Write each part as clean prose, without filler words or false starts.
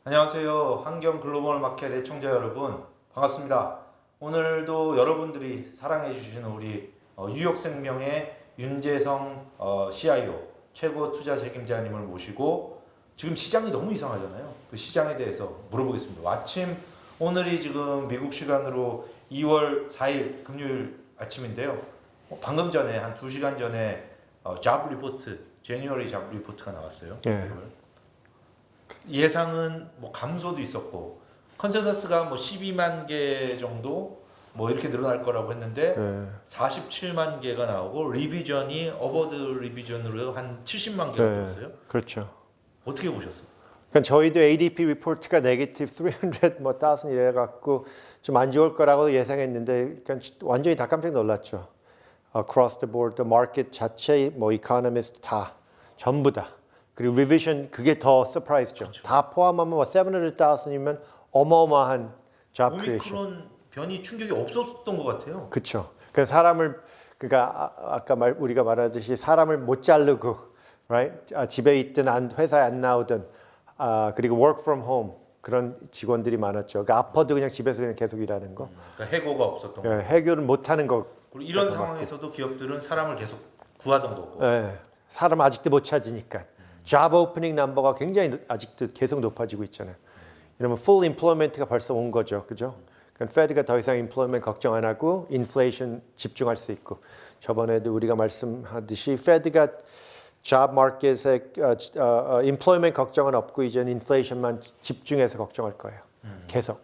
안녕하세요. 환경 글로벌 마켓 애청자 여러분, 반갑습니다. 오늘도 여러분들이 사랑해 주시는 우리 유역생명의 윤재성 CIO 최고 투자 책임자님을 모시고 지금 시장이 너무 이상하잖아요. 그 시장에 대해서 물어보겠습니다. 마침 오늘이 지금 미국 시간으로 2월 4일 금요일 아침인데요. 방금 전에 한 2시간 전에 잡 리포트, 제뉴어리 잡 리포트가 나왔어요. 예. 예상은 뭐 감소도 있었고 컨센서스가 뭐 12만 개 정도 뭐 이렇게 늘어날 거라고 했는데 47만 개가 나오고 리비전이 어버드 리비전으로 한 70만 개가 됐어요. 그렇죠. 어떻게 보셨어요? 그러니까 저희도 ADP 리포트가 네거티브 300 뭐 1000 이래 갖고 좀 안 좋을 거라고 예상했는데 그러니까 완전히 다 깜짝 놀랐죠. Across the board, the market 자체 뭐 이코노미스트 다 전부 다. 그리고 리비전 그게 더 서프라이즈죠. 그렇죠. 다 포함하면 뭐 700,000이면 어마어마한 잡 크리에이션. 오미크론 변이 충격이 없었던 것 같아요. 그렇죠. 그 사람을 그러니까 아까 우리가 말하듯이 사람을 못 자르고, right? 집에 있든 회사에 안 나오든, 그리고 work from home 그런 직원들이 많았죠. 그러니까 아파도 그냥 집에서 그냥 계속 일하는 거. 그러니까 해고가 없었던 거. 해결을 못 하는 거. 그리고 이런 상황에서도 기업들은 사람을 계속 구하던 거고. 사람 아직도 못 찾으니까. job opening number가 굉장히 아직도 계속 높아지고 있잖아요. 이러면 full employment가 벌써 온 거죠, 그죠? 그러니까 Fed가 더 이상 employment 걱정 안 하고 inflation 집중할 수 있고 저번에도 우리가 말씀하듯이 Fed가 job market에 employment 걱정은 없고 이제 inflation만 집중해서 걱정할 거예요. 계속.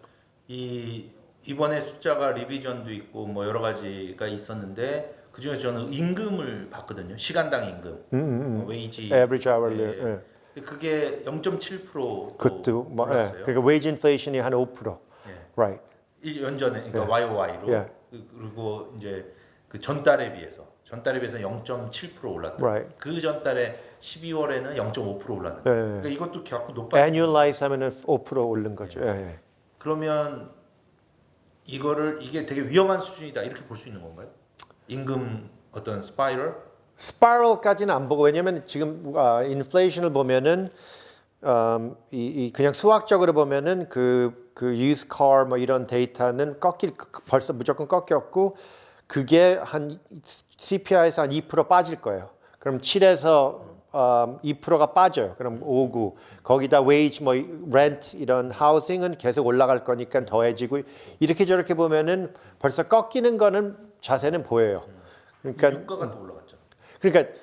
이번에 숫자가 리비전도 있고 뭐 여러 가지가 있었는데 그 중에 저는 임금을 봤거든요. 시간당 임금, 웨이지, average hourly. 그게 0.7%도 그것도 뭐, 올랐어요. 그러니까 wage inflation이 한 5%. Right. 1년 전에 그러니까 YOY로 그리고 이제 그 전달에 비해서 0.7% 올랐다. Right. 그 전달에 12월에는 0.5% 올랐는데 그러니까 이것도 갖고 높아. annualize 하면은 5% 오른 거죠. 그러면 이게 되게 위험한 수준이다 이렇게 볼 수 있는 건가요? 임금 어떤 스파이럴? 스파이럴까지는 안 보고 왜냐면 지금 인플레이션을 보면은 그냥 수학적으로 보면은 그 used car 뭐 이런 데이터는 벌써 무조건 꺾였고 그게 한 CPI에서 한 2% 빠질 거예요. 그럼 7에서 2%가 빠져요. 그럼 5, 9 거기다 wage 뭐 rent 이런 housing은 계속 올라갈 거니까 더해지고 이렇게 저렇게 보면은 벌써 꺾이는 거는 자세는 보여요. 그러니까 유가가 또 올라갔죠. 그러니까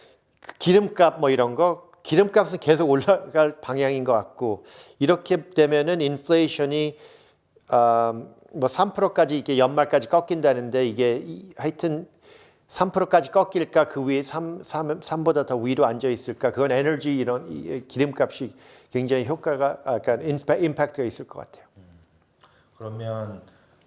기름값 뭐 이런 거 기름값은 계속 올라갈 방향인 것 같고 이렇게 되면은 인플레이션이 뭐 3%까지 이게 연말까지 꺾인다는데 이게 하여튼 3%까지 꺾일까 그 위에 3보다 더 위로 앉아 있을까 그건 에너지 이런 기름값이 굉장히 효과가 약간 임팩트가 있을 것 같아요. 그러면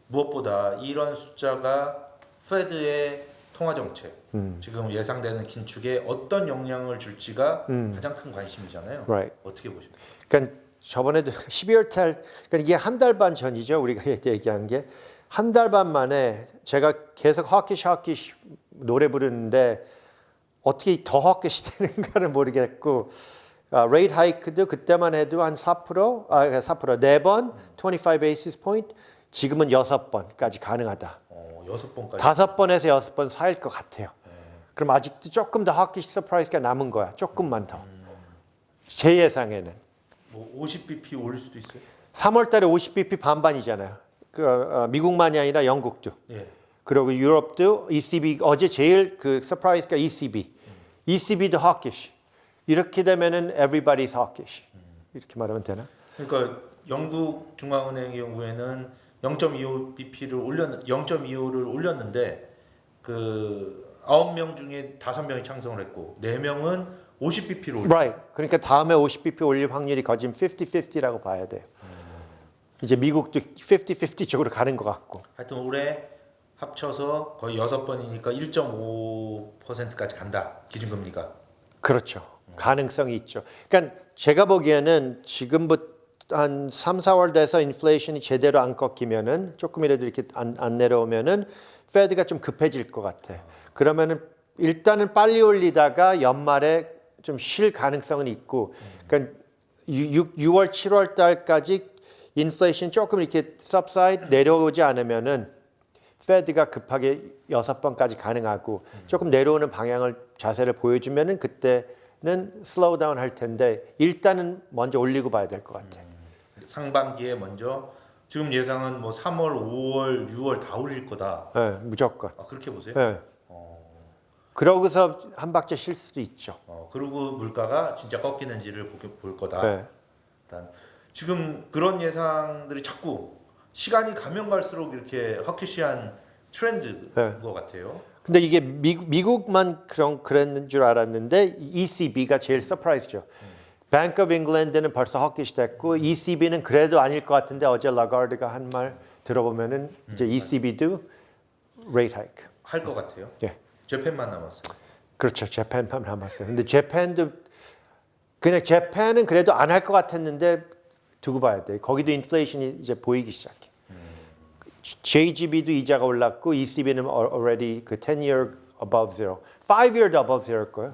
무엇보다 이런 숫자가 페드의 통화 정책 지금 예상되는 긴축에 어떤 영향을 줄지가 가장 큰 관심이잖아요. Right. 어떻게 보십니까? 그러니까 저번에도 12월 달 그러니까 이게 한 달 반 전이죠. 우리가 얘기한 게 한 달 반 만에 제가 계속 허키시 노래 부르는데 어떻게 더 허키시 되는가를 모르겠고 레이트 하이크도 그때만 해도 한 4%, 4번 25 basis point 지금은 6번까지 가능하다. 6번까지. 5번에서 6번 사일 것 같아요. 그럼 아직도 조금 더 허키시 서프라이즈가 남은 거야. 조금만 더. 제 예상에는. 뭐 50bp 올릴 수도 있어요. 3월 달에 50bp 반반이잖아요. 미국만이 아니라 영국도. 예. 그리고 유럽도 ECB 어제 제일 그 서프라이즈가 ECB. ECB도 hawkish. 이렇게 되면은 everybody's hawkish. 이렇게 말하면 되나? 그러니까 영국 중앙은행의 경우에는 0.25를 올렸는데 그 9명 중에 5명이 창성을 했고 4명은 50bp로 올렸어요. Right. 그러니까 다음에 50bp 올릴 확률이 거진 50-50라고 봐야 돼요. 이제 미국도 50-50 쪽으로 가는 것 같고. 하여튼 올해 합쳐서 거의 6번이니까 1.5%까지 간다. 기준금리가. 그렇죠. 가능성이 있죠. 그러니까 제가 보기에는 지금부터 한 3, 4월 돼서 인플레이션이 제대로 안 꺾이면은 조금이라도 이렇게 안 내려오면은 페드가 좀 급해질 것 같아요. 그러면은 일단은 빨리 올리다가 연말에 좀 쉴 가능성은 있고, 그러니까 6월 7월 달까지 인플레이션 조금 이렇게 subside 내려오지 않으면은 페드가 급하게 6번까지 가능하고 조금 내려오는 방향을 자세를 보여주면은 그때는 슬로우 다운 할 텐데 일단은 먼저 올리고 봐야 될 것 같아요. 상반기에 먼저 지금 예상은 뭐 3월, 5월, 6월 다 올릴 거다. 네, 무조건. 아, 그렇게 보세요? 네. 그러고서 한 박자 쉴 수도 있죠. 그리고 물가가 진짜 꺾이는지를 볼 거다. 네. 일단 지금 그런 예상들이 자꾸 시간이 가면 갈수록 이렇게 허키시한 트렌드인 네. 것 같아요. 근데 이게 미국만 그랬는 줄 알았는데 ECB가 제일 서프라이즈죠. Bank of England는 벌써 헛기시 됐고 ECB는 그래도 아닐 것 같은데 어제 라가르드가 한 말 들어보면은 이제 ECB도 rate hike. 할 것 같아요. 예. 재팬만 남았어요. 그렇죠. 재팬만 남았어요. 근데 재팬도 그냥 재팬은 그래도 안 할 것 같았는데 두고 봐야 돼. 거기도 인플레이션이 이제 보이기 시작해. JGB도 이자가 올랐고 ECB는 already 그 10-year above zero, 5-year도 above zero일 거예요.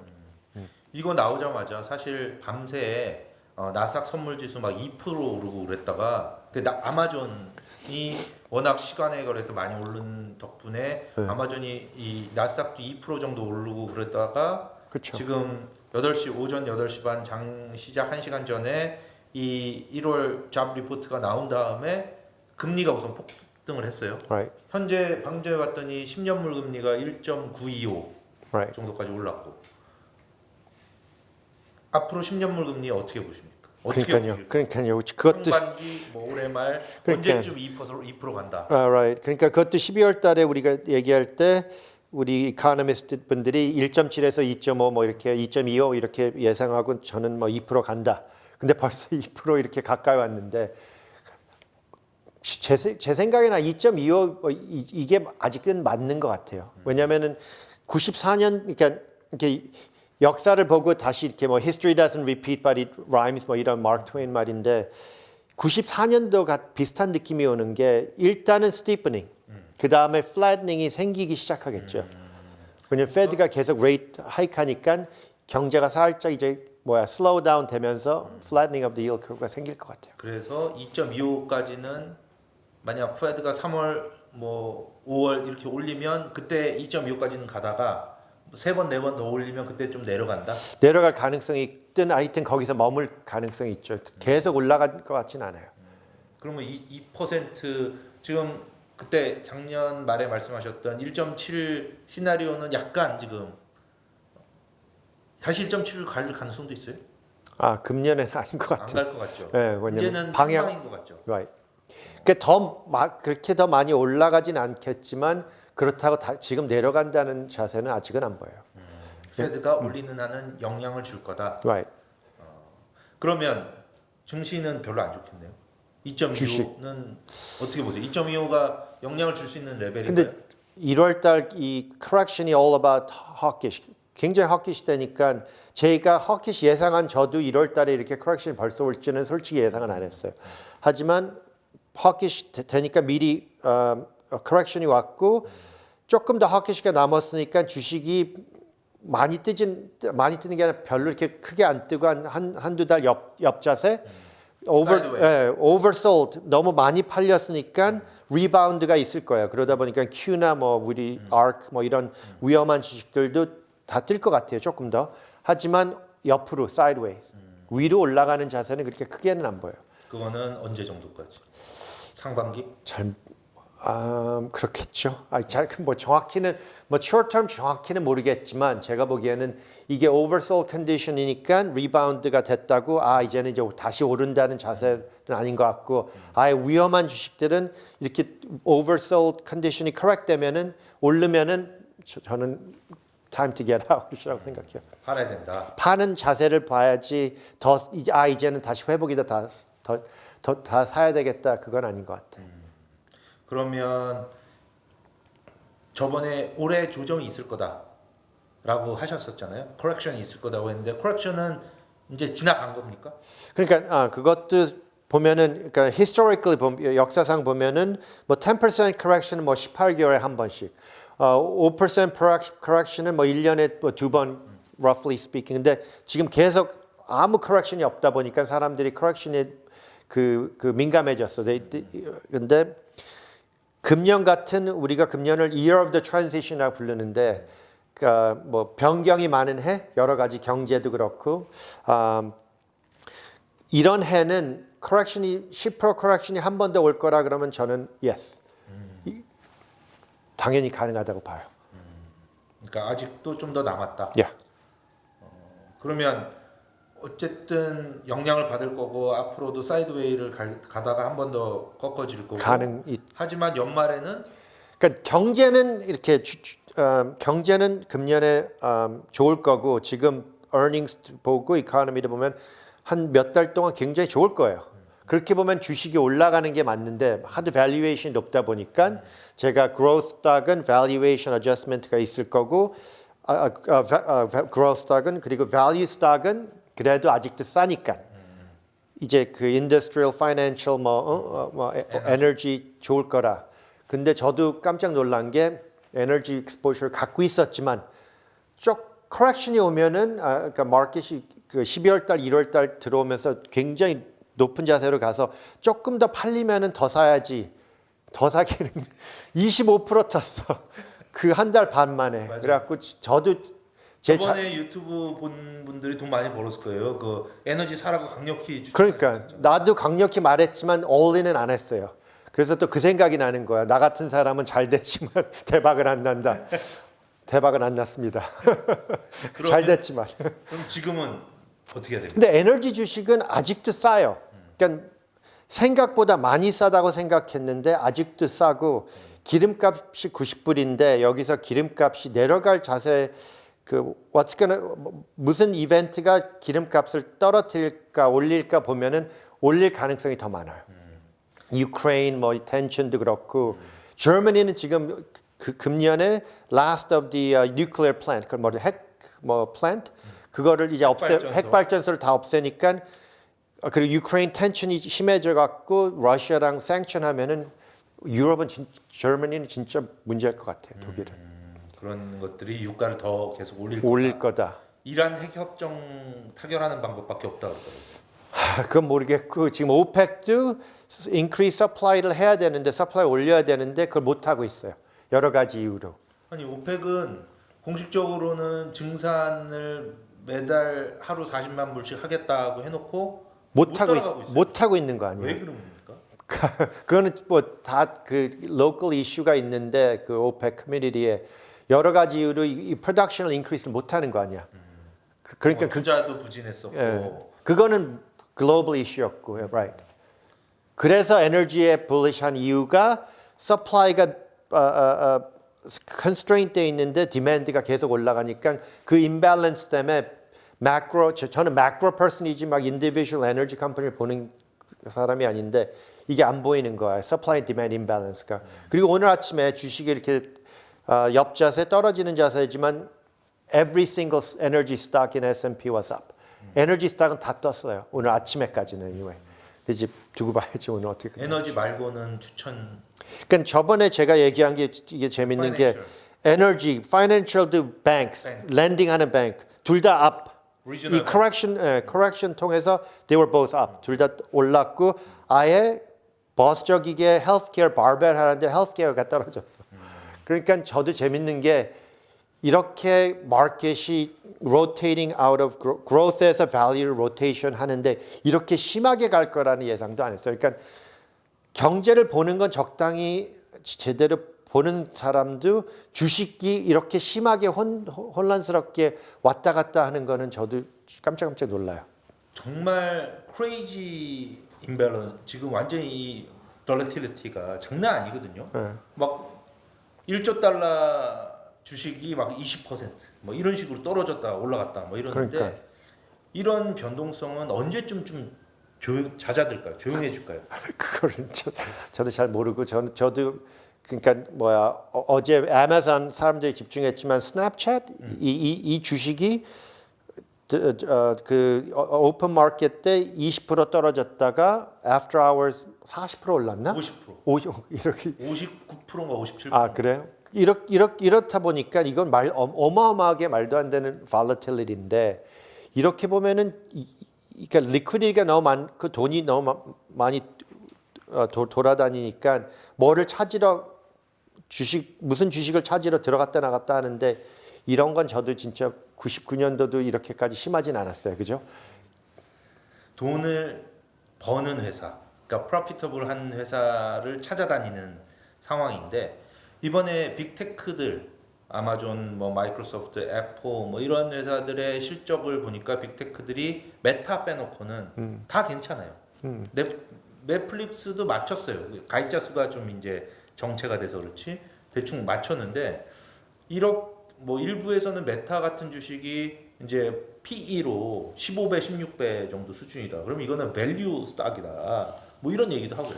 이거 나오자마자 사실 밤새 나스닥 선물지수 막 2% 오르고 그랬다가 아마존이 워낙 시간에 걸려서 많이 오른 덕분에 네. 아마존이 이 나스닥도 2% 정도 오르고 그랬다가 그렇죠. 지금 8시 오전 8시 반 장 시작 1시간 전에 이 1월 잡 리포트가 나온 다음에 금리가 우선 폭등을 했어요. Right, 현재 방금 봤더니 10년물 금리가 1.925 right. 정도까지 올랐고 앞으로 10년물 금리 어떻게 보십니까? 어떻게 보십니까? 그러니까요. 그것도 상반기 뭐 올해 말 그러니까. 언제쯤 2% 간다. right. 그러니까 그것도 12월 달에 우리가 얘기할 때 우리 이코노미스트 분들이 1.7에서 2.5 뭐 이렇게 2.25 이렇게 예상하고 저는 뭐 2% 간다. 근데 벌써 2% 이렇게 가까이 왔는데 제 생각에는 2.25 뭐 이게 아직은 맞는 것 같아요. 왜냐하면은 94년 그러니까 이렇게 역사를 보고 다시 이렇게 뭐 history doesn't repeat but it rhymes 뭐 이런 마크 트웨인 말인데 94년도가 비슷한 느낌이 오는 게 일단은 steepening 그 다음에 flattening이 생기기 시작하겠죠. 왜냐면 페드가 계속 레이트 하이크하니까 경제가 살짝 이제 slow down 되면서 flattening of the yield curve가 생길 것 같아요. 그래서 2.25까지는 만약 페드가 3월 뭐 5월 이렇게 올리면 그때 2.25까지는 가다가 3번 4번 더 올리면 그때 좀 내려간다. 내려갈 가능성이 있든 하여튼 거기서 머물 가능성이 있죠. 계속 올라갈 것 같진 않아요. 그러면 2% 지금 그때 작년 말에 말씀하셨던 1.7 시나리오는 약간 지금 다시 1.7을 갈 가능성도 있어요? 아 금년에는 아닌 것 안 같아요. 갈 것 같죠. 네, 왜냐면 이제는 방향 상방인 것 같죠. right. 그러니까 그렇게 더 많이 올라가진 않겠지만 그렇다고 지금 내려간다는 자세는 아직은 안 보여요. 페드가 올리는 한은 영향을 줄 거다. Right. 그러면 증시는 별로 안 좋겠네요. 주식. 2.25는 어떻게 보세요? 2.25가 영향을 줄 수 있는 레벨인가요? 근데 1월 달 이 correction이 all about hawkish. 굉장히 hawkish 되니까 제가 hawkish 예상한 저도 1월 달에 이렇게 correction이 벌써 올지는 솔직히 예상은 안 했어요. 하지만 hawkish 되니까 미리 correction이 왔고 조금 더 hawkish가 남았으니까 주식이 많이 뜨는 게 아니라 별로 이렇게 크게 안 뜨고 한두 달 옆자세 oversold 너무 많이 팔렸으니까 리바운드가 있을 거예요. 그러다 보니까 Q나 뭐 우리 ARK 뭐 이런 위험한 주식들도 다 뜰 것 같아요. 조금 더. 하지만 옆으로 sideways 위로 올라가는 자세는 그렇게 크게는 안 보여요. 그거는 언제 정도까지? 상반기? 잘 그렇겠죠. 뭐 정확히는 뭐 short term 정확히는 모르겠지만 제가 보기에는 이게 oversold condition이니까 리바운드가 됐다고 이제는 이제 다시 오른다는 자세는 아닌 것 같고 아예 위험한 주식들은 이렇게 oversold condition이 correct 되면은 오르면은 저는 time to get out이라고 생각해요. 팔아야 된다. 파는 자세를 봐야지 이제는 다시 회복이다 다 사야 되겠다 그건 아닌 것 같아요. 그러면 저번에 올해 조정이 있을 거다라고 하셨었잖아요. 커렉션이 있을 거다고 했는데 커렉션은 이제 지나간 겁니까? 그러니까 그것도 보면은 그러니까 historically 역사상 보면은 뭐 10% correction은 뭐 18개월에 한 번씩, 5% correction은 뭐 1년에 뭐 두 번 roughly speaking. 근데 지금 계속 아무 correction이 없다 보니까 사람들이 correction에 그 민감해졌어. 근데 금년 같은 우리가 금년을 Year of the Transition이라고 부르는데 그러니까 뭐 변경이 많은 해 여러 가지 경제도 그렇고 이런 해는 correction이 10% correction이 한 번 더 올 거라 그러면 저는 yes 당연히 가능하다고 봐요. 그러니까 아직도 좀 더 남았다. Yeah. 그러면 어쨌든 영향을 받을 거고 앞으로도 사이드웨이를 가다가 한 번 더 꺾어질 거고. 하지만 연말에는 그러니까 경제는 이렇게 경제는 금년에 좋을 거고 지금 earnings 보고 이코노미를 보면 한 몇 달 동안 굉장히 좋을 거예요. 그렇게 보면 주식이 올라가는 게 맞는데 하도 valuation이 높다 보니까 제가 growth stock은 valuation adjustment가 있을 거고 growth stock은 그리고 value stock은 그래도 아직도 싸니까 이제 그 industrial, financial, energy 좋을 거라. 근데 저도 깜짝 놀란 게 에너지 exposure를 갖고 있었지만 쪽 correction이 오면은 그러니까 마켓이 그 12월 달, 1월 달 들어오면서 굉장히 높은 자세로 가서 조금 더 팔리면은 더 사야지. 더 사기는 25% 탔어. 그 한 달 반 만에. 맞아. 그래갖고 저도 저번에 유튜브 본 분들이 돈 많이 벌었을 거예요. 그 에너지 사라고 강력히 그러니까 나도 강력히 말했지만 all-in은 안 했어요. 그래서 또 그 생각이 나는 거야. 나 같은 사람은 잘 됐지만 대박은 안 난다. 대박은 안 났습니다. 잘 됐지만. 그럼 지금은 어떻게 해야 됩니까? 근데 에너지 주식은 아직도 싸요. 그러니까 생각보다 많이 싸다고 생각했는데 아직도 싸고 기름값이 90불인데 여기서 기름값이 내려갈 자세 그 무슨 이벤트가 기름값을 떨어뜨릴까 올릴까 보면은 올릴 가능성이 더 많아요. 유크레인 뭐 텐션도 그렇고 Germany는 지금 그 금년에 last of the nuclear plant 그 핵 plant 그거를 이제 핵발전소를 다 없애니까 그리고 유크레인 텐션이 심해져 갖고 러시아랑 सँ크션하면은 유럽은 Germany는 진짜 문제일 것 같아요. 독일은. 그런 것들이 유가를 더 계속 올릴 거다. 이란 핵협정 타결하는 방법밖에 없다고 그러더라고요. 그건 모르겠고 지금 OPEC도 increase supply를 해야 되는데 supply 올려야 되는데 그걸 못 하고 있어요. 여러 가지 이유로. 아니 오펙은 공식적으로는 증산을 매달 하루 40만 불씩 하겠다고 해놓고 못 하고 있는 거 아니에요? 왜 그런 겁니까? 그거는 뭐 다 그 local issue가 있는데 그 OPEC 커뮤니티에 여러 가지 이유로 이 production을 increase를 못 하는 거 아니야. 그러니까 투자도 부진했었고. 그거는 global issue였고, right. 그래서 에너지에 bullish한 이유가 supply가 constraint 돼 있는데 demand가 계속 올라가니까 그 imbalance 때문에 저는 macro person이지 막 individual energy company를 보는 사람이 아닌데 이게 안 보이는 거야. supply and demand imbalance가. 그리고 오늘 아침에 주식이 이렇게 옆자세 떨어지는 자세지만 every single energy stock in S&P was up. 에너지 스탁은 다 떴어요. 오늘 아침에까지는 anyway. 이제 두고 봐야지 오늘 어떻게. 에너지 말고는 추천. 그러니까 저번에 제가 얘기한 게 이게 재밌는 게 에너지, financial도 banks, lending하는 bank 둘 다 up. 이 correction 통해서 they were both up. 둘 다 올랐고 아예 버스적이게 healthcare barbell 하는데 healthcare가 떨어졌어. 그러니까 저도 재밌는 게 이렇게 마켓이 rotating out of growth에서 value rotation 하는데 이렇게 심하게 갈 거라는 예상도 안 했어요. 그러니까 경제를 보는 건 적당히 제대로 보는 사람도 주식이 이렇게 심하게 혼란스럽게 왔다 갔다 하는 거는 저도 깜짝깜짝 놀라요. 정말 crazy imbalance. 지금 완전히 이 volatility가 장난 아니거든요. 막 1조 달러 주식이 막 20%뭐 이런 식으로 떨어졌다 올라갔다 뭐 이러는데 그러니까. 이런 변동성은 언제쯤 좀 잦아들까요? 조용해질까요? 그거는 저도 잘 모르고 저도 그러니까 어제 아마존 사람들이 집중했지만 스냅챗 이 주식이 그 오픈 마켓 때 20% 떨어졌다가 after hours 40% 올랐나? 50%. 이렇게 59%인가 57%. 아 그래요? 이렇다 보니까 이건 어마어마하게 말도 안 되는 volatility인데 이렇게 보면은 그러니까 리퀴디티가 너무 많고 돈이 너무 많이 돌아다니니까 뭐를 찾으러 무슨 주식을 찾으러 들어갔다 나갔다 하는데 이런 건 저도 진짜 99년도도 이렇게까지 심하진 않았어요. 그죠? 돈을 버는 회사, 그러니까 프로피터블한 회사를 찾아다니는 상황인데 이번에 빅테크들 아마존, 뭐 마이크로소프트, 애플 뭐 이런 회사들의 실적을 보니까 빅테크들이 메타 빼놓고는 다 괜찮아요. 넷플릭스도 맞췄어요. 가입자 수가 좀 이제 정체가 돼서 그렇지 대충 맞췄는데 1억 뭐 일부에서는 메타 같은 주식이 이제 PE로 15배, 16배 정도 수준이다. 그럼 이거는 밸류 스탁이다. 뭐 이런 얘기도 하고요.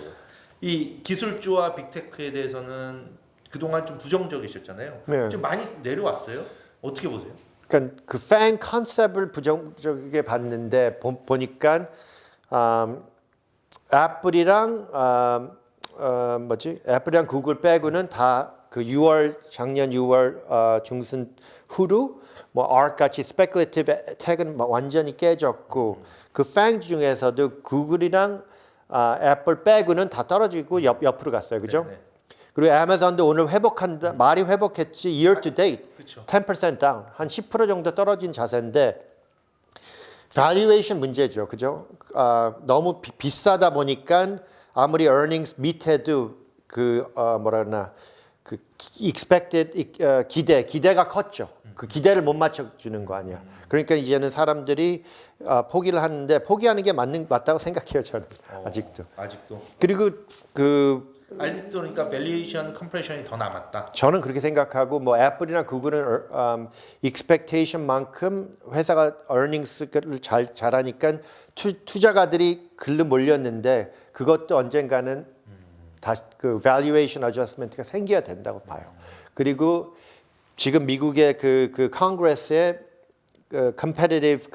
이 기술주와 빅테크에 대해서는 그동안 좀 부정적이셨잖아요. 네. 좀 많이 내려왔어요. 어떻게 보세요? 그러니까 그 팬 컨셉을 부정적이게 봤는데 보니까 애플이랑 애플이랑 구글 빼고는 다 그 작년 6월 중순 후로 뭐 ARK 같이 스페큘레이티브 텍은 완전히 깨졌고 그 팬 중에서도 구글이랑 애플 빼고는 다 떨어지고 옆으로 갔어요. 그죠? 네. 그리고 아마존도 오늘 회복한다. 말이 회복했지. Year to date 그렇죠. 10% down. 한 10% 정도 떨어진 자세인데 valuation 문제죠. 그죠? 너무 비싸다 보니까 아무리 earnings 밑에도 그 뭐라 그러나 그 expected 기대가 컸죠. 그 기대를 못 맞춰주는 거 아니야. 그러니까 이제는 사람들이 포기를 하는데 포기하는 게 맞다고 생각해요. 저는 아직도. 아직도. 그리고 아직도 그러니까 밸류에이션 컴프레션이 더 남았다. 저는 그렇게 생각하고 뭐 애플이나 구글은 expectation만큼 회사가 earnings를 잘하니까 투자가들이 글로 몰렸는데 그것도 언젠가는 다시 그 valuation adjustment가 생겨야 된다고 봐요. 그리고 지금 미국의 그 컨그레스의 competitive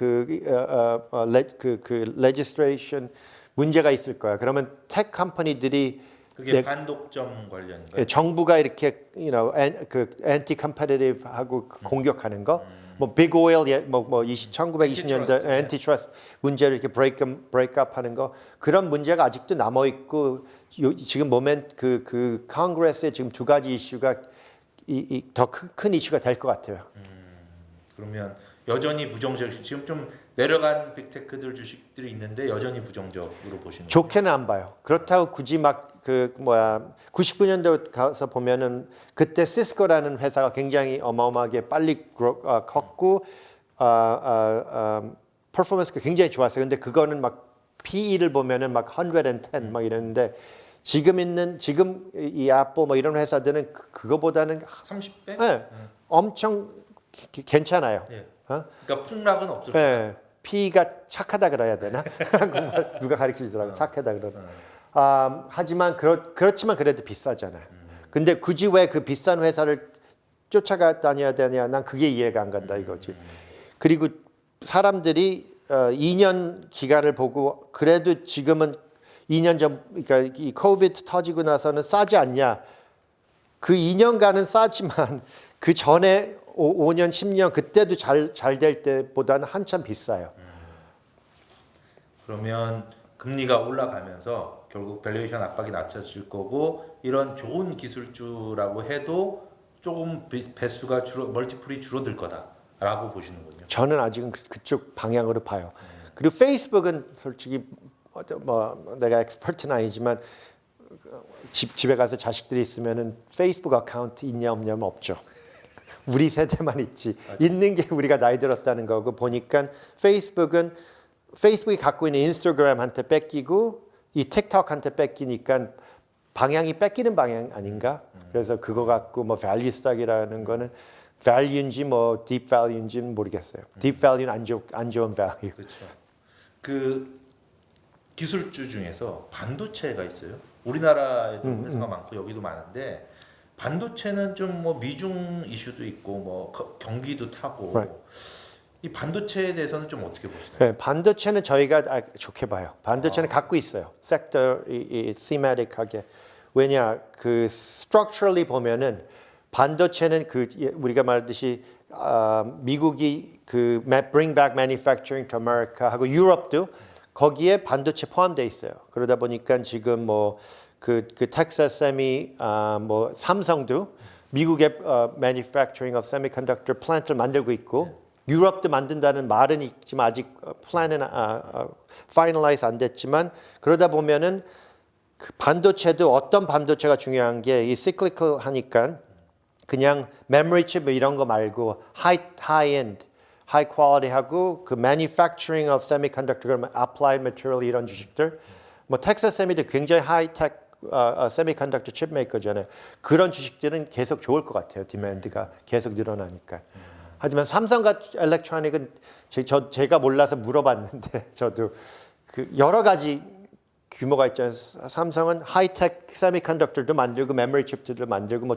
legislation 문제가 있을 거야. 그러면 텍 컴퍼니들이 그게 반독점 관련인가요? 정부가 이렇게 그 anti competitive하고 공격하는 거, 뭐 big oil 1920년대 antitrust 문제를 이렇게 break-up 하는 거 그런 문제가 아직도 남아 있고 지금 보면 그 컨그레스에 지금 두 가지 이슈가 더 큰 이슈가 될 것 같아요. 그러면 여전히 부정적. 지금 좀 내려간 빅테크들 주식들이 있는데 여전히 부정적으로 보시는 거예요? 좋게는 안 봐요. 그렇다고 굳이 막 99년도 가서 보면은 그때 시스코라는 회사가 굉장히 어마어마하게 빨리 컸고 퍼포먼스가 굉장히 좋았어요. 근데 그거는 막 PE를 보면은 막 110 막 이랬는데 지금 이 애플 뭐 이런 회사들은 그거보다는 30배? 네, 엄청 괜찮아요. 네. 어? 그러니까 폭락은 없을 네, P가 착하다 그래야 되나? 한국말 누가 가르치더라고. 착하다 그러나. 하지만 그렇지만 그래도 비싸잖아요. 근데 굳이 왜 그 비싼 회사를 쫓아가 다녀야 되냐? 난 그게 이해가 안 간다 이거지. 그리고 사람들이 2년 기간을 보고 그래도 지금은 2년 전 그러니까 이 코비드 터지고 나서는 싸지 않냐? 그 2년간은 싸지만 그 전에 5년, 10년 그때도 잘 될 때보다는 한참 비싸요. 그러면 금리가 올라가면서 결국 밸류에이션 압박이 낮춰질 거고 이런 좋은 기술주라고 해도 조금 배수가 멀티플이 줄어들 거다라고 보시는군요. 저는 아직은 그쪽 방향으로 봐요. 그리고 페이스북은 솔직히 뭐 내가 엑스퍼트는 아니지만 집에 가서 자식들이 있으면은 페이스북 어카운트 있냐 없냐면 없죠. 우리 세대만 있지. 있는 게 우리가 나이 들었다는 거고 보니까 페이스북이 갖고 있는 인스타그램한테 뺏기고 이 틱톡한테 뺏기니까 방향이 뺏기는 방향 아닌가? 그래서 그거 갖고 뭐 밸류 스탁이라는 거는 밸류인지 뭐 딥 밸류인지는 모르겠어요. 딥 밸류는 안 좋은 밸류. 그렇죠. 그 기술주 중에서 반도체가 있어요. 우리나라에도 회사가 많고 여기도 많은데 반도체는 좀 뭐 미중 이슈도 있고 뭐 경기도 타고 Right. 이 반도체에 대해서는 좀 어떻게 보시나요? 네, 반도체는 저희가 좋게 봐요. 반도체는 갖고 있어요. 섹터 thematic하게. 왜냐 그 structurally 보면은 반도체는 그 우리가 말하듯이 미국이 그 Bring Back Manufacturing to America 하고 유럽도 거기에 반도체 포함되어 있어요. 그러다 보니까 지금 뭐 그 텍사스 세미 뭐 삼성도 미국의 manufacturing of semiconductor plant를 만들고 있고 유럽도 만든다는 말은 있지만 아직 플랜은 finalize 안 됐지만 그러다 보면은 그 반도체도 어떤 반도체가 중요한 게 이 cyclical 하니까 그냥 memory chip 이런 거 말고 high-end, high quality 하고 그 manufacturing of semiconductor, applied material 이런 주식들 뭐 텍사스 세미도 굉장히 high-tech semiconductor chip maker잖아요. 그런 주식들은 계속 좋을 것 같아요. 디맨드가 계속 늘어나니까. 하지만 삼성과 일렉트로닉은 제가 몰라서 물어봤는데 저도 그 여러 가지 규모가 있잖아요. 삼성은 하이텍 세미컨덕터도 만들고 메모리 칩들도 만들고 뭐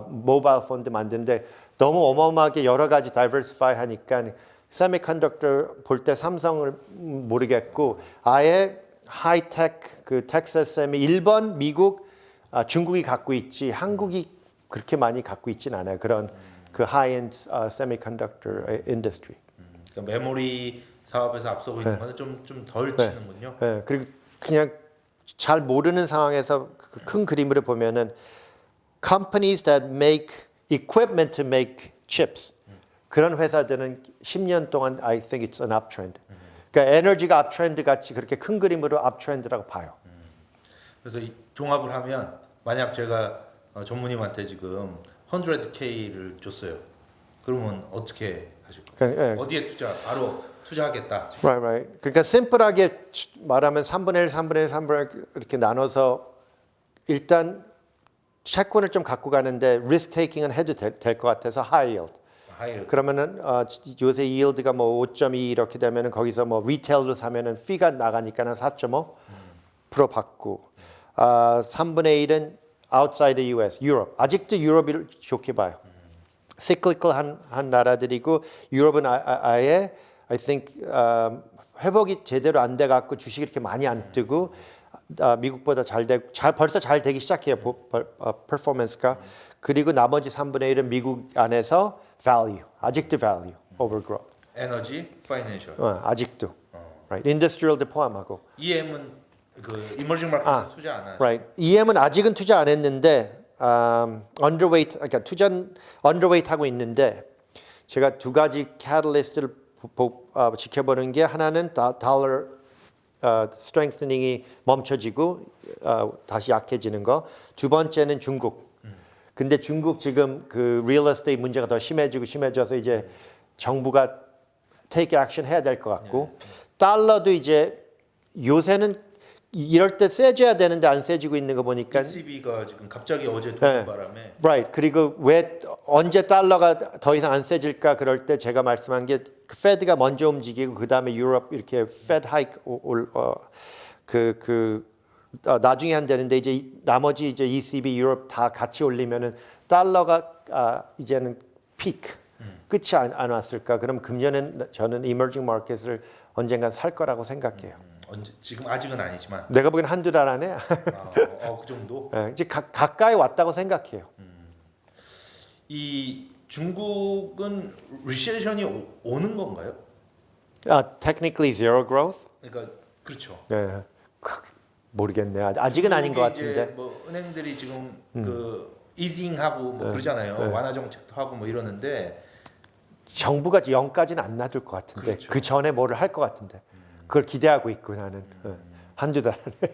모바일 폰도 만드는데 너무 어마어마하게 여러 가지 다이버시파이 하니까 세미컨덕터 볼 때 삼성을 모르겠고 아예 하이텍 그 텍사스 세미 일본, 미국, 중국이 갖고 있지 한국이 그렇게 많이 갖고 있진 않아요. 그런 그 하이엔드 세미컨덕터 인더스트리. 그러니까 메모리 사업에서 앞서고 있는 거는 좀 덜 치는군요. 네, 그리고 그냥 잘 모르는 상황에서 큰 그림으로 보면은 companies that make equipment to make chips 그런 회사들은 10년 동안 I think it's an uptrend. 그러니까 에너지가 uptrend 같이 그렇게 큰 그림으로 uptrend라고 봐요. 그래서 종합을 하면 만약 제가 전무님한테 지금 100K를 줬어요. 그러면 어떻게 하실 거예요? 그러니까, 어디에 바로 투자하겠다. Right. 그러니까 심플하게 말하면 3분의 1, 3분의 1, 3분의 1 이렇게 나눠서 일단 채권을 좀 갖고 가는데 risk taking은 해도 될 것 같아서 high yield. 그러면은 요새 yield가 뭐 5.2 이렇게 되면은 거기서 뭐 리테일로 사면은 fee가 나가니까는 4.5% 받고 3분의 1은 outside the US, 유럽. 아직도 유럽을 좋게 봐요. cyclical 한 나라들이고 유럽은 아예 I think 회복이 제대로 안 돼 갖고 주식이 이렇게 많이 안 뜨고 미국보다 벌써 잘 되기 시작해요. 퍼포먼스가. 그리고 나머지 3분의 1은 미국 안에서 value. 아직도 value over growth. 에너지, 파이낸셜. 아직도. Right. industrial도 포함하고. EM은 그 이머징 마켓에 투자 안 하죠. Right. EM은 아직은 투자 안 했는데 underweight 그러니까 투자 underweight 하고 있는데 제가 두 가지 catalyst를 지켜보는 게 하나는 달러 strengthening이 멈춰지고 다시 약해지는 거. 두 번째는 중국. 근데 중국 지금 그 real estate 문제가 더 심해져서 이제 정부가 take action 해야 될 것 같고 달러도 이제 요새는 이럴 때 세져야 되는데 안 세지고 있는 거 보니까 ECB가 지금 갑자기 어제 도는 바람에 right. 그리고 왜 언제 달러가 더 이상 안 세질까 그럴 때 제가 말씀한 게 페드가 먼저 움직이고 그다음에 유럽 이렇게 페드 하이크 나중에 한다는데 이제 나머지 이제 ECB 유럽 다 같이 올리면은 달러가 이제는 피크 끝이 안 왔을까? 그럼 금년엔 저는 이머징 마켓을 언젠간 살 거라고 생각해요. 지금 아직은 아니지만 내가 보기엔 한두 달 안에 그 정도. 이제 가까이 왔다고 생각해요. 이 중국은 리세션이 오는 건가요? Technically zero growth. 그러니까 그렇죠. 네. 모르겠네. 아직은 아닌 것 같은데. 뭐 은행들이 지금 그 이징하고 뭐 그러잖아요. 완화 정책도 하고 뭐 이러는데 정부가 0까지는 안 놔둘 것 같은데 그렇죠. 그 전에 뭐를 할 것 같은데 그걸 기대하고 있고 나는 한두 달 안에.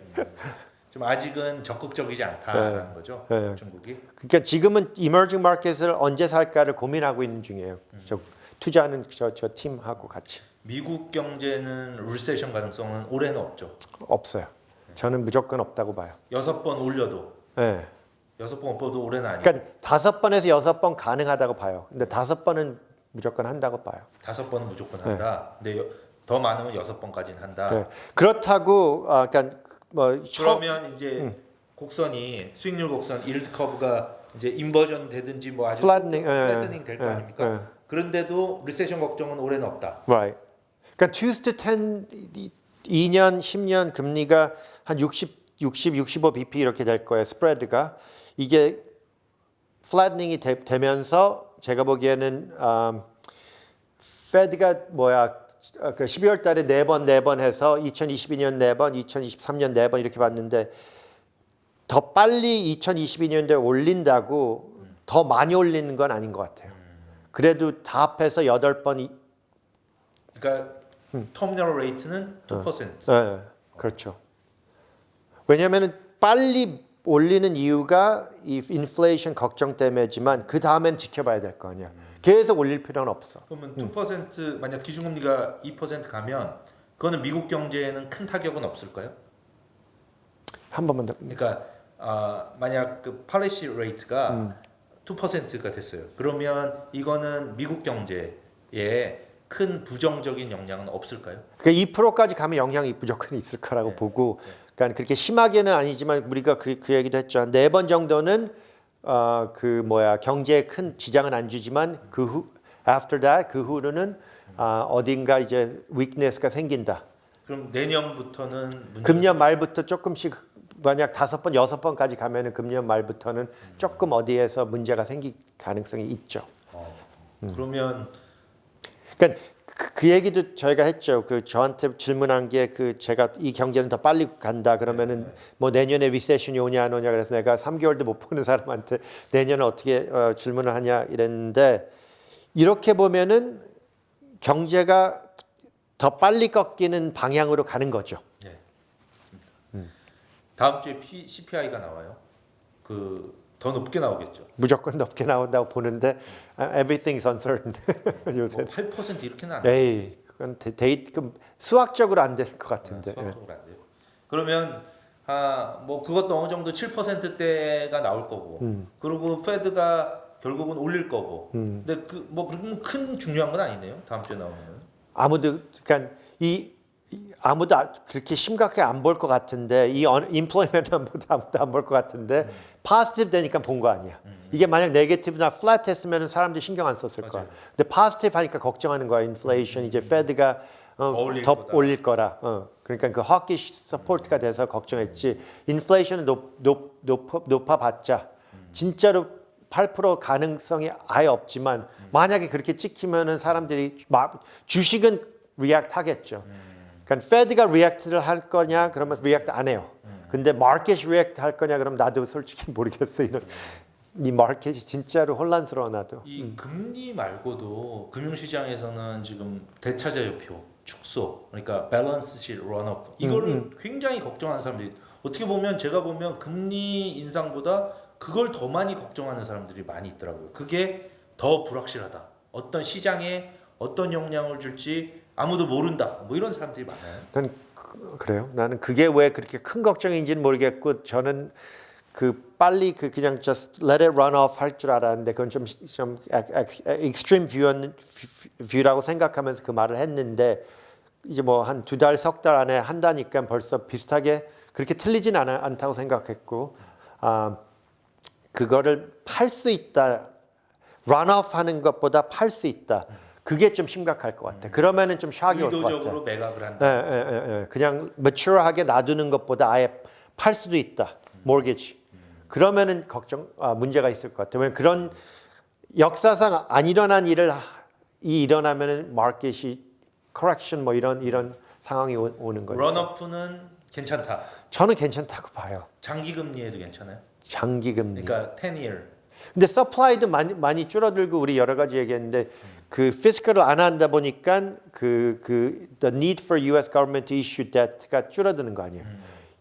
좀 아직은 적극적이지 않다는 거죠. 중국이. 그러니까 지금은 emerging market을 언제 살까를 고민하고 있는 중이에요. 투자하는 저 팀하고 같이. 미국 경제는 리세션 가능성은 올해는 없죠. 없어요. 저는 무조건 없다고 봐요. 6번 올려도. 네. 6번 올려도 올해는 아니고. 그러니까 5번에서 6번 가능하다고 봐요. 근데 5번은 무조건 한다고 봐요. 5번은 무조건 한다. 근데 더 많으면 6번까지는 한다. 네. 그렇다고 그러니까 뭐 그러면 이제 곡선이 수익률 곡선 일드 커브가 이제 인버전 되든지 뭐 아주 플래트닝 될 거 아닙니까? 그런데도 리세션 걱정은 올해는 없다. Right. 그러니까 2 to 10 2년 10년 금리가 한 65 bp 이렇게 될 거예요. 스프레드가 이게 플래트닝이 되면서 제가 보기에는 페드가 그 12월 달에 네 번 해서 2022년 4번, 2023년 4번 이렇게 봤는데 더 빨리 2022년도에 올린다고 더 많이 올리는 건 아닌 것 같아요. 그래도 다 합해서 8번. 그러니까 터미널 레이트는 2%. 네, 그렇죠. 왜냐하면 빨리 올리는 이유가 이 인플레이션 걱정 때문이지만 그 다음엔 지켜봐야 될 거 아니야. 계속 올릴 필요는 없어. 그러면 2% 만약 기준금리가 2% 가면 그거는 미국 경제에는 큰 타격은 없을까요? 한 번만 더. 그러니까 만약 그 팔리시 레이트가 2%가 됐어요. 그러면 이거는 미국 경제에 큰 부정적인 영향은 없을까요? 그러니까 2%까지 가면 영향이 무조건 있을 거라고 보고, 그러니까 그렇게 심하게는 아니지만 우리가 그 얘기도 했죠. 한 4번 정도는 경제에 큰 지장은 안 주지만 그 후 after that 그 후로는 어딘가 이제 weakness가 생긴다. 그럼 내년부터는 금년 말부터 조금씩 만약 5번, 6번까지 가면은 금년 말부터는 조금 어디에서 문제가 생길 가능성이 있죠. 그러면 그러니까 그 얘기도 저희가 했죠. 그 저한테 질문한 게 제가 이 경제는 더 빨리 간다 그러면은 뭐 내년에 리세션이 오냐 안 오냐 그래서 내가 3개월도 못 보는 사람한테 내년은 어떻게 질문을 하냐 이랬는데 이렇게 보면은 경제가 더 빨리 꺾이는 방향으로 가는 거죠. 다음 주에 CPI가 나와요. 더 높게 나오겠죠. 무조건 높게 나온다고 보는데 everything is uncertain. 요새. 8% 이렇게는 안 에이, 그건 수학적으로 안 될 것 같은데. 수학적으로 안 돼요. 그러면 뭐 그것도 어느 정도 7%대가 나올 거고, 그리고 페드가 결국은 올릴 거고. 근데 그러면 큰 중요한 건 아니네요. 다음 주에 나오면. 아무도 그렇게 심각하게 안 볼 것 같은데 이 인플레이먼트 아무도 안 볼 것 같은데 포지티브 되니까 본 거 아니야. 이게 만약 네게티브나 플랫 했으면 사람들이 신경 안 썼을 거야. 근데 포지티브 하니까 걱정하는 거야. 인플레이션 이제 페드가 더 올릴 거라. 그러니까 그 허키시 서포트가 돼서 걱정했지. 인플레이션은 높아봤자 진짜로 8% 가능성이 아예 없지만 만약에 그렇게 찍히면은 사람들이 주식은 리액트 하겠죠. 그러니까 페드가 리액트를 할 거냐 그러면 리액트 안 해요. 근데 마켓이 리액트 할 거냐 그러면 나도 솔직히 모르겠어. 이 마켓이 진짜로 혼란스러워 나도. 이 금리 말고도 금융시장에서는 지금 대차자유표 축소, 그러니까 밸런스 실 런업 이거를 굉장히 걱정하는 사람들이 어떻게 보면 제가 보면 금리 인상보다 그걸 더 많이 걱정하는 사람들이 많이 있더라고요. 그게 더 불확실하다. 어떤 시장에 어떤 영향을 줄지 아무도 모른다. 뭐 이런 사람들이 많아요. 난 그래요. 나는 그게 왜 그렇게 큰 걱정인지는 모르겠고 저는 빨리 그냥 just let it run off 할 줄 알았는데 그건 좀 extreme view라고 생각하면서 그 말을 했는데 이제 뭐 한 2달, 3달 안에 한다니까 벌써 비슷하게 그렇게 틀리진 않다고 생각했고 그거를 팔 수 있다. run off 하는 것보다 팔 수 있다. 그게 좀 심각할 것 같아. 그러면은 좀 샥이 올 것 같아. 의도적으로 매각을 한다. 그냥 mature하게 놔두는 것보다 아예 팔 수도 있다. mortgage. 그러면은 문제가 있을 것 같아. 왜냐면 그런 역사상 안 일어난 일을 일어나면은 마켓이 correction 뭐 이런 상황이 오는 거예요. 런업은 괜찮다. 저는 괜찮다고 봐요. 장기 금리에도 괜찮아요. 장기 금리. 그러니까 10year. 근데 서플라이도 많이 줄어들고 우리 여러 가지 얘기했는데 그 피스컬을 안 한다 보니까 the need for U.S. government to issue debt가 줄어드는 거 아니에요.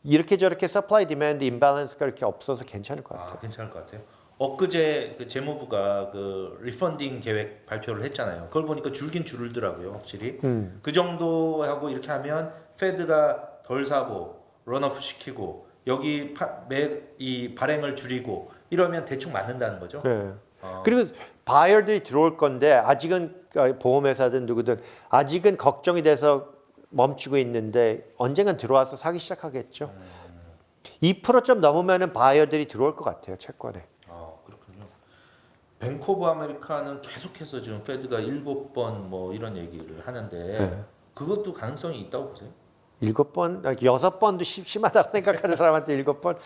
이렇게 저렇게 서플라이 디맨드 임밸런스가 이렇게 없어서 괜찮을 것 같아요. 괜찮을 것 같아요. 엊그제 그 재무부가 그 리펀딩 계획 발표를 했잖아요. 그걸 보니까 줄긴 줄더라고요, 확실히. 그 정도 하고 이렇게 하면 페드가 덜 사고 런업 시키고 여기 이 발행을 줄이고 이러면 대충 맞는다는 거죠. 네. 그리고 바이어들이 들어올 건데 아직은 보험회사든 누구든 아직은 걱정이 돼서 멈추고 있는데 언젠간 들어와서 사기 시작하겠죠. 2%좀 넘으면은 바이어들이 들어올 것 같아요, 채권에. 그렇군요. 뱅크 오브 아메리카는 계속해서 지금 페드가 7번 뭐 이런 얘기를 하는데 그것도 가능성이 있다고 보세요? 7번, 6번도 심하다고 생각하는 사람한테 7번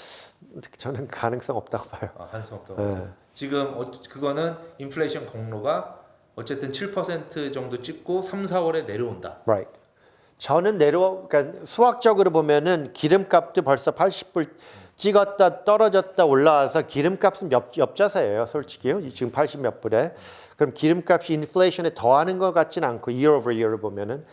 저는 가능성 없다고 봐요. 가능성 없다고. 지금 그거는 인플레이션 공로가 어쨌든 7% 정도 찍고 3, 4월에 내려온다. Right. 저는 그러니까 수학적으로 보면은 기름값도 벌써 80불 찍었다 떨어졌다 올라와서 기름값은 옆자세예요, 솔직히요. 지금 80 몇 불에. 그럼 기름값이 인플레이션에 더하는 것 같진 않고 year over year를 보면은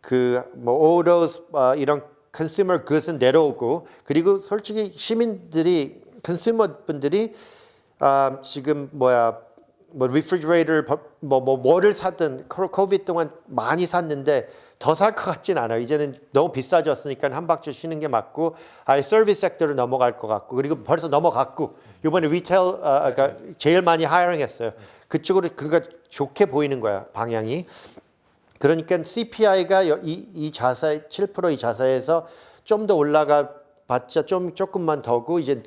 그뭐 autos 이런 consumer goods은 내려오고 그리고 솔직히 시민들이 consumer 분들이 지금 뭐 refrigerator 뭐를 사든 코비드 동안 많이 샀는데 더 살 것 같진 않아요. 이제는 너무 비싸졌으니까 한 박자 쉬는 게 맞고 아예 서비스 섹터로 넘어갈 것 같고 그리고 벌써 넘어갔고 이번에 리테일 그러니까 제일 많이 하이링했어요. 그쪽으로 그가 좋게 보이는 거야 방향이. 그러니까 CPI가 이 자사 7% 이 자사에서 좀 더 올라가 봤자 조금만 더고 이제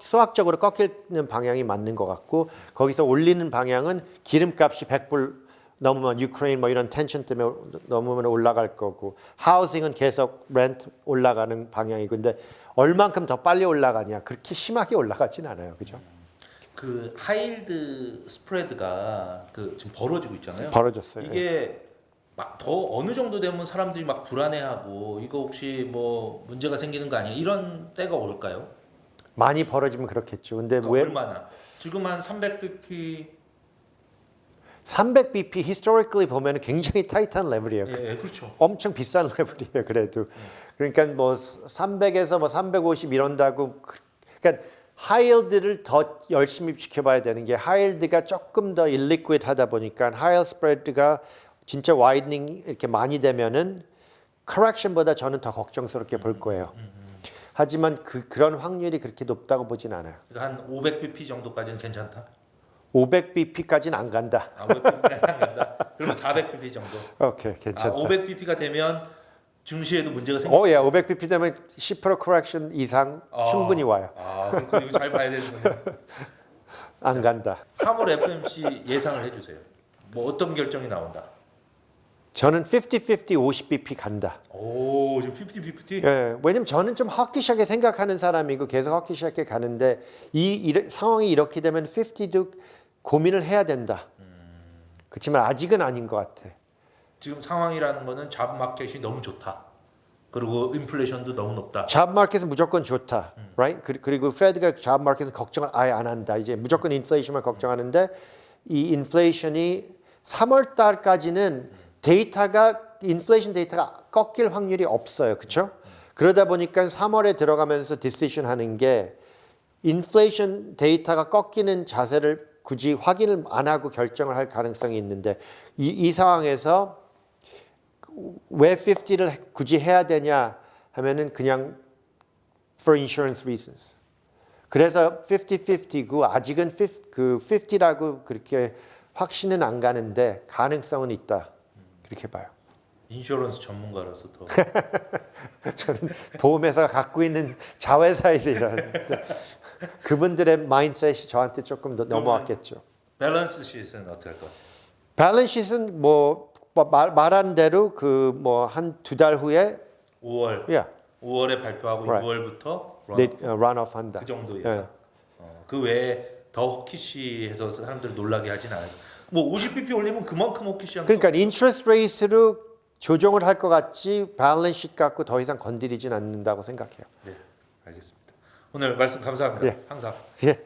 수학적으로 꺾이는 방향이 맞는 것 같고 거기서 올리는 방향은 기름값이 100불 넘으면 유크레인 뭐 이런 텐션 때문에 넘으면 올라갈 거고 하우싱은 계속 렌트 올라가는 방향이고 근데 얼만큼 더 빨리 올라가냐 그렇게 심하게 올라가진 않아요, 그죠? 그 하이힐드 스프레드가 지금 벌어지고 있잖아요. 벌어졌어요. 이게 막 더 어느 정도 되면 사람들이 막 불안해하고 이거 혹시 뭐 문제가 생기는 거 아니야? 이런 때가 올까요? 많이 벌어지면 그렇겠죠. 근데 그러니까 왜 얼마나? 지금 한 300bp 300bp historically 보면 굉장히 타이트한 레벨이에요. 예, 그렇죠. 엄청 비싼 레벨이에요. 그래도 그러니까 뭐 300에서 뭐 350 이런다고 그러니까 하이힐드를 더 열심히 지켜봐야 되는 게 하이힐드가 조금 더 일리퀴드하다 보니까 하이힐드 스프레드가 진짜 와이드닝 이렇게 많이 되면은 correction보다 저는 더 걱정스럽게 볼 거예요. 하지만 그런 확률이 그렇게 높다고 보진 않아요. 그러니까 한 500bp 정도까지는 괜찮다. 500bp까지는 안 간다. 500bp까지는 안 간다. 그러면 400bp 정도. 오케이, 괜찮다. 500bp가 되면 증시에도 문제가 생겨. 예, 500bp 되면 10% correction 이상 충분히 와요. 그럼 이거 잘 봐야 되는데. 안 간다. 3월 FMC 예상을 해주세요. 뭐 어떤 결정이 나온다. 저는 50-50, 50bp 간다. 오, 지금 50-50? 예, 왜냐면 저는 좀 허키시하게 생각하는 사람이고 계속 허키시하게 가는데 상황이 이렇게 되면 50도 고민을 해야 된다. 그렇지만 아직은 아닌 것 같아. 지금 상황이라는 거는 잡 마켓이 너무 좋다. 그리고 인플레이션도 너무 높다. 잡 마켓은 무조건 좋다. right? 그리고 페드가 잡 마켓은 걱정을 아예 안 한다. 이제 무조건 인플레이션만 걱정하는데 이 인플레이션이 3월 달까지는 인플레이션 데이터가 꺾일 확률이 없어요. 그렇죠? 그러다 보니까 3월에 들어가면서 디시전 하는 게 인플레이션 데이터가 꺾이는 자세를 굳이 확인을 안 하고 결정을 할 가능성이 있는데 이 상황에서 왜 50를 굳이 해야 되냐 하면은 그냥 for insurance reasons. 그래서 50-50고 아직은 50라고 그렇게 확신은 안 가는데 가능성은 있다. 그렇게 봐요. 인슈런스 전문가라서 더. 저는 보험회사가 갖고 있는 자회사이라는데 그분들의 마인드셋이 저한테 조금 더 넘어왔겠죠. 밸런스 시트는 어떻게 할 거야? 밸런스 시트는 말한 대로 뭐 한 2달 후에 5월. yeah, 5월에 발표하고 Right. 6월부터 run off 한다. 그 정도예요. 예. 그 외에 더 호키시해서 사람들을 놀라게 하진 않아요. 뭐 50bp 올리면 그만큼 호키시한 거. 그러니까 인트레스트 레이스로 조정을 할 것 같지 밸런스 시트 갖고 더 이상 건드리진 않는다고 생각해요. 네, 알겠습니다. 오늘 말씀 감사합니다. 예. 항상. 예.